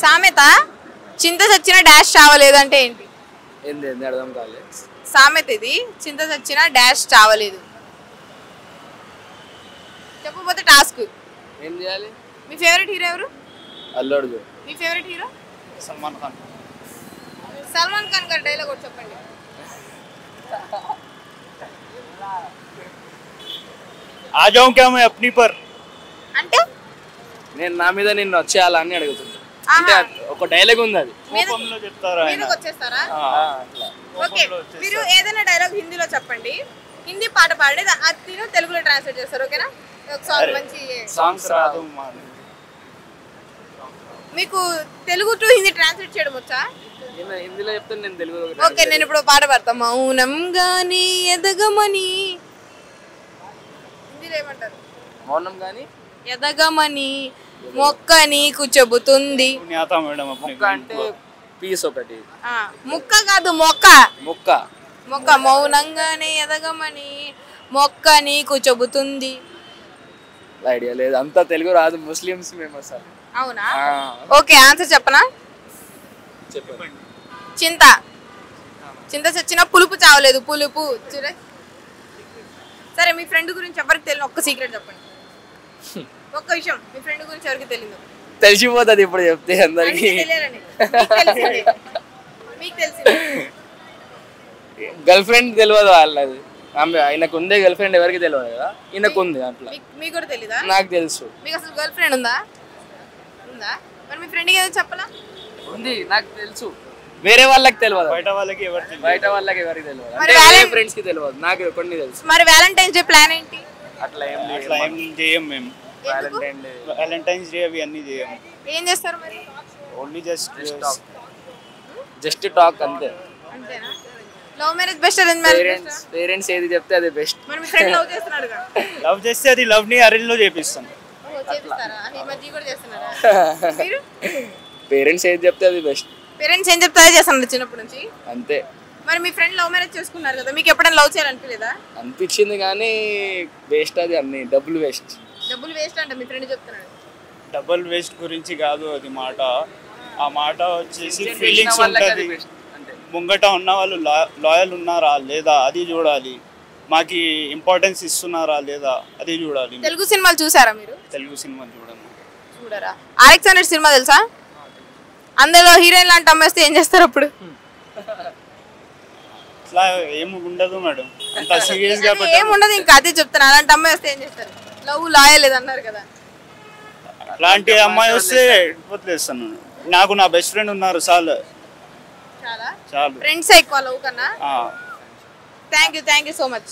సామెత చింత చచ్చిన డాష్ చావలేదు అంటే ఏంటి? ఏంది ఏంది అర్థం కాలేదు. సామెత ఇది, చింత చచ్చిన డాష్ చావలేదు. చెప్పకపోతే టాస్క్. ఏం చేయాలి? మీ ఫేవరెట్ హీరో ఎవరు? అల్లు అర్జున్. మీ ఫేవరెట్ హీరో? సల్మాన్ ఖాన్. సల్మాన్ ఖాన్ గారి డైలాగ్ ఒకటి చెప్పండి. आ जाऊं क्या मैं अपनी पर అంటే నేను నా మీద నిన్ను వచ్చేయాలని అడుగుతున్నా. అంటే ఒక డైలాగ్ ఉంది అది. కోపంలో చెప్తారా ఆయన? మీదకి వచ్చేస్తారా? అట్లా. ఓకే, మీరు ఏదైనా డైలాగ్ హిందీలో చెప్పండి, హిందీ పాట పాడి అది మీరు తెలుగులో ట్రాన్స్లేట్ చేస్తారు. ఓకేనా? ఒక సాంగ్ మంచి సాంగ్స్ రాదు. మీకు తెలుగు టు హిందీ ట్రాన్స్లేట్ చేయడం వచ్చా? నేను హిందీలో చెప్తాను, నేను తెలుగులో. ఓకే, నేను ఇప్పుడు పాట పాడతా. మౌనం గాని ఎదగమని. హిందీలో ఏమంటారు? మౌనం గాని ఎదగమని మొక్క నీకు చెబుతుంది. మొక్క అంటే పీస్ ఒకటి. ముక్క కాదు, మొక్క. మొక్క మొక్క. మౌనంగానే ఎదగమని మొక్క నీకు చెబుతుంది. ఐడియా లేదు, అంతా తెలుగు రాదు. ముస్లిమ్స్ మేము అసలు. అవునా? ఓకే, ఆన్సర్ చెప్పనా? చెప్పండి. చింత. చింత చచ్చిన పులుపు చావలేదు. పులుపు. సరే, మీ ఫ్రెండ్ గురించి ఎవరికి తెలియదు ఒక్క సీక్రెట్ చెప్పండి. ఒక్క విషయం మీ ఫ్రెండ్ గురించి ఎవరికి తెలియదు. తెలిసిపోతుంది ఇప్పుడు చెప్తే అందరికి. మీకు తెలిసింది. గర్ల్ ఫ్రెండ్ తెలియదు వాళ్ళది. ఆయనకు ఉందే గర్ల్ ఫ్రెండ్, ఎవరికి తెలియదు కదా. ఈయనకు ఉంది. అట్లా మీకు కూడా తెలీదా? నాకు తెలుసు. మీకు అసలు గర్ల్ ఫ్రెండ్ ఉందా? మరి మీ ఫ్రెండ్కి ఏదో చెప్పలా? ఉంది, నాకు తెలుసు. వేరే వాళ్ళకి తెలియదు, బయట వాళ్ళకి ఎవరికి తెలియదు. మరి ఫ్రెండ్స్ కి తెలియదు, నాకు కొన్ని తెలుసు. మరి వ్యాలంటైన్స్ డే ప్లాన్ ఏంటి? అట్లా ఏం చేయం మేము. వ్యాలంటైన్స్ డే అవి అన్ని చేయం. ఏం చేస్తారు మరి? ఓన్లీ జస్ట్ టాక్ అంతే. అంతేనా? Love marriage best, arrange marriage best? Parents ఏది చెప్తే అది బెస్ట్. మరి మీ ఫ్రెండ్ లవ్ చేస్తున్నాడుగా? లవ్ చేస్తే అది లవ్ ని అరేంజ్ లో చేపిస్తాం. చేపిస్తారా? ఈ మధ్య కూడా చేస్తున్నారా మీరు? పేరెంట్స్ ఏది చెప్తే అది బెస్ట్. పేరెంట్స్ ఏం చెప్తారో చేస్తున్నారు చిన్నప్పటి నుంచి అంతే. మరి మీ ఫ్రెండ్ లవ్ మ్యారేజ్ చేసుకున్నారు కదా, మీకు ఎప్పుడైనా లవ్ చేయాలనిపించలేదా? అనిపించింది కానీ వేస్ట్, అది అన్ని డబ్బులు వేస్ట్. డబ్బులు వేస్ట్ అంటే మీ ఫ్రెండ్ చెప్తున్నాడు. డబుల్ వేస్ట్ గురించి కాదు అది మాట. ఆ మాట వచ్చేసి ఫీలింగ్స్ ఉంటుంది. ముంగట ఉన్న వాళ్ళు లాయల్ ఉన్నారా లేదా అది చూడాలి. మాకి ఇంపార్టెన్స్ ఇస్తున్నారా లేదా అది చూడాలి. తెలుగు సినిమాలు చూసారా మీరు? తెలుగు సినిమాలు చూడరా? RX-100 సినిమా తెలుసా? అందులో హీరోయిన్ లాంటి అమ్మేస్తే ఏం చేస్తారు అప్పుడు? అట్లా ఏమి ఉండదు మేడం, అంత సీరియస్ గా ఏముండదు. ఇంకా అదే చెప్తాను, అలాంటి అమ్మాయి వస్తే ఏం చేస్తారు? లవ్ లాయల్ లేదన్నారు కదా. అలాంటి అమ్మాయి వస్తే వదిలేస్తాను. నాకు నా బెస్ట్ ఫ్రెండ్ ఉన్నారు, చాలు. చాలా ఫ్రెండ్స్ ఎక్కువ లవ్ కన్నా. Thank you so much.